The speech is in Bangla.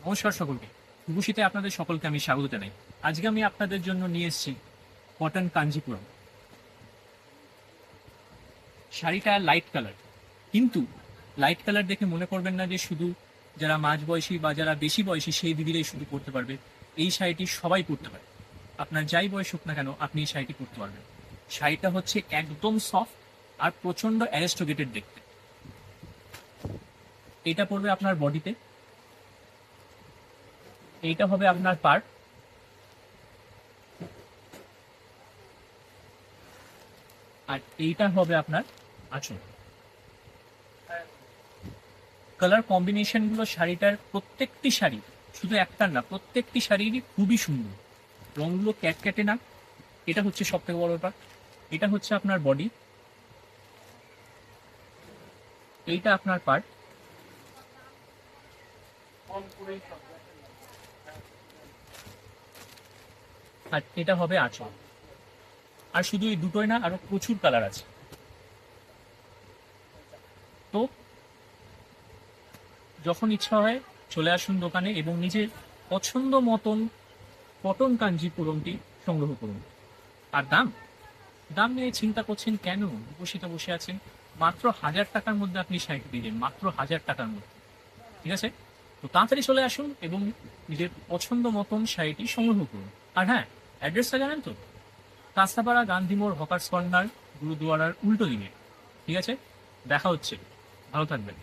নমস্কার সকলকে, রূপসীতে আপনাদের সকলকে আমি স্বাগত জানাই। আজকে আমি আপনাদের জন্য নিয়ে এসেছি কটন কাঞ্জিপুরম। শাড়িটা লাইট কালার, কিন্তু লাইট কালার দেখে মনে করবেন না যে শুধু যারা মাঝ বয়সী বা যারা বেশি বয়সী সেই দিদিরাই শুধু পরতে পারবে। এই শাড়িটি সবাই পরতে পারে, আপনার যাই বয়স হোক না কেন আপনি এই শাড়িটি পরতে পারবেন। শাড়িটা হচ্ছে একদম সফট আর প্রচন্ড অ্যারিস্টোক্রেটেড দেখতে। এটা পড়বে আপনার বডিতে, এইটা হবে আপনার পার্ট, আর এইটা হবে আপনার আঁচল। কালার কম্বিনেশন গুলো শাড়িটার প্রত্যেকটি শাড়ি, শুধু একটার না, প্রত্যেকটি শাড়িরই খুবই সুন্দর। রংগুলো ক্যাটক্যাটে না, এটা হচ্ছে সব থেকে বড় ব্যাপার। এটা হচ্ছে আপনার বডি, এইটা আপনার পার্ট, আর এটা হবে আঁচল। আর শুধু এই দুটোই না, আরো প্রচুর কালার আছে। তো যখন ইচ্ছা হয় চলে আসুন দোকানে এবং নিজের পছন্দ মতন কটন কাঞ্জিপুরমটি সংগ্রহ করুন। আর দাম দাম নিয়ে চিন্তা করছেন কেন? উপসিত বসে আছেন, মাত্র 1000 টাকার মধ্যে আপনি শাড়িটি দিলেন, মাত্র 1000 টাকার মধ্যে। ঠিক আছে, তো তাড়াতাড়ি চলে আসুন এবং নিজের পছন্দ মতন শাড়িটি সংগ্রহ করুন। আর হ্যাঁ, অ্যাড্রেসটা জানেন তো? কাঁচরাপাড়া গান্ধী মোড়, হকার্স কর্নার, গুরুদুয়ারার উল্টো দিকে। ঠিক আছে, দেখা হচ্ছে, ভালো থাকবেন।